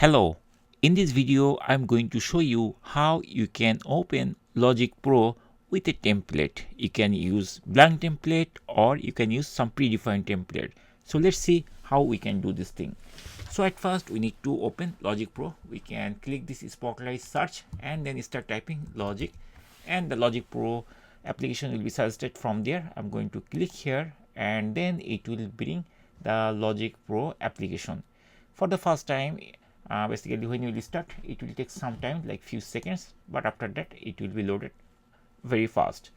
Hello, in this video I'm going to show you how you can open Logic Pro with a template. You can use blank template or you can use some predefined template. So let's see how we can do this thing. So at first we need to open Logic Pro. We can click this spotlight search and then start typing Logic, and the Logic Pro application will be suggested from there. I'm going to click here and then it will bring the Logic Pro application. For the first time, basically when you will start, it will take some time, like few seconds, but after that it will be loaded very fast.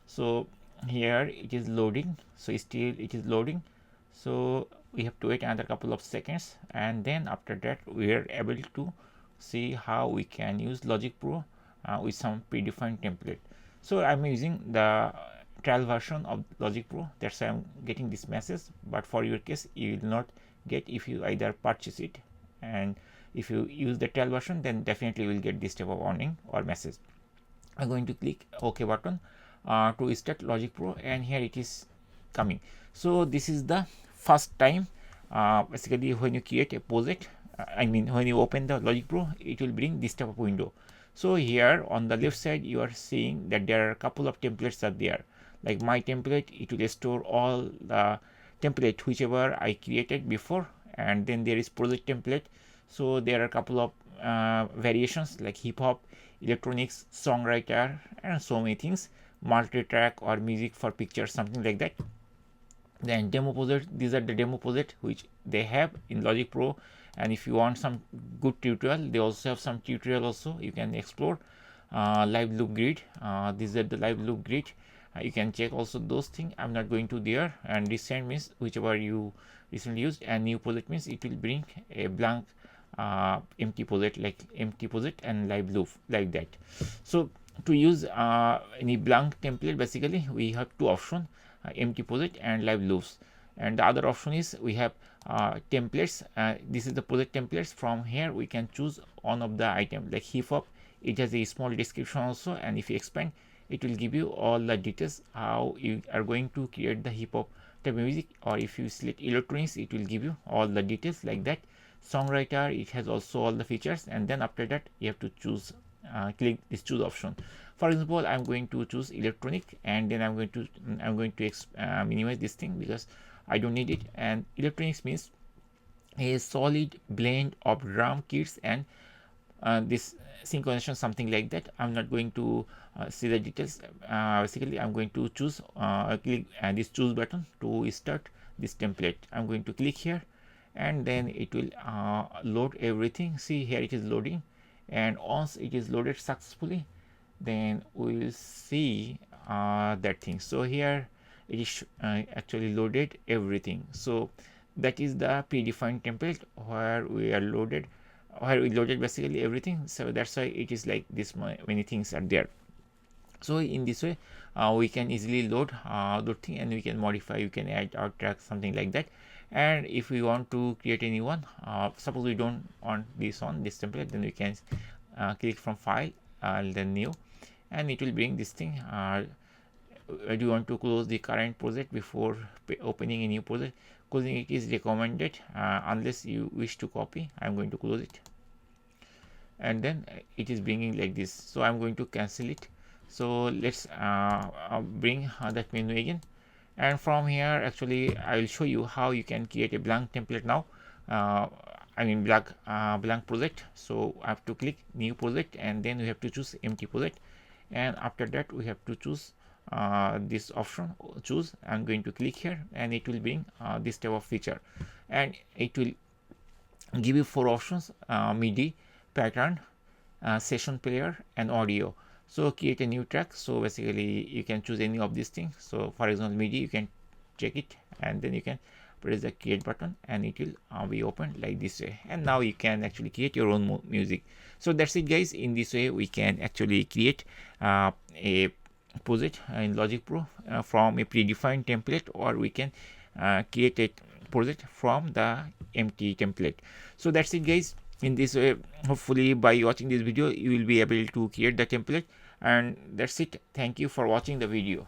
So here it is loading, so still it is loading, so we have to wait another couple of seconds, and then after that we are able to see how we can use Logic Pro with some predefined template. So I'm using the trial version of Logic Pro, that's why I'm getting this message, but for your case you will not get if you either purchase it, and if you use the trial version then definitely will get this type of warning or message. I'm going to click OK button to start Logic Pro, and here it is coming. So this is the first time basically when you create a project, when you open the Logic Pro, it will bring this type of window. So here on the left side you are seeing that there are a couple of templates are there, like my template. It will store all the template whichever I created before, and then there is project template. So there are a couple of variations like hip hop, electronics, songwriter, and so many things, multi-track or music for pictures, something like that. Then demo project, these are the demo project which they have in Logic Pro, and if you want some good tutorial, they also have some tutorial also you can explore. Live loop grid, these are the live loop grid, you can check also those things. I'm not going to there. And recent means whichever you recently used, and new project means it will bring a blank empty project, like empty project and live loop, like that. So to use any blank template, basically we have two options, empty project and live loops. And the other option is we have templates. This is the project templates. From here we can choose one of the item, like hip hop. It has a small description also, and if you expand, it will give you all the details how you are going to create the hip hop type of music. Or if you select electronics, it will give you all the details like that. Songwriter, it has also all the features, and then after that you have to choose, click this choose option. For example, I'm going to choose electronic, and then I'm going to minimize this thing because I don't need it. And electronics means a solid blend of drum kits and this synchronization, something like that. I'm not going to see the details. Basically I'm going to choose click this choose button to start this template. I'm going to click here, and then it will load everything. See, here it is loading, and once it is loaded successfully, then we will see that thing. So here it is actually loaded everything. So that is the predefined template where we loaded basically everything. So that's why it is like this, many things are there. So in this way we can easily load the thing, and we can modify, you can add our track, something like that. And if we want to create a new one, suppose we don't want this on this template, then we can click from file and then new, and it will bring this thing. Do you want to close the current project before opening a new project? Closing it is recommended unless you wish to copy. I'm going to close it, and then it is bringing like this. So I'm going to cancel it. So let's bring that menu again, and from here actually I will show you how you can create a blank template now. Blank project. So I have to click new project, and then we have to choose empty project, and after that we have to choose this option, choose. I'm going to click here, and it will bring this type of feature, and it will give you 4 options: MIDI, pattern, session player, and audio. So create a new track. So basically you can choose any of these things. So for example, MIDI, you can check it, and then you can press the create button, and it will be opened like this way, and now you can actually create your own music. So that's it, guys. In this way we can actually create a project in Logic Pro from a predefined template, or we can create a project from the empty template. So that's it, guys. In this way, hopefully by watching this video you will be able to create the template, and that's it. Thank you for watching the video.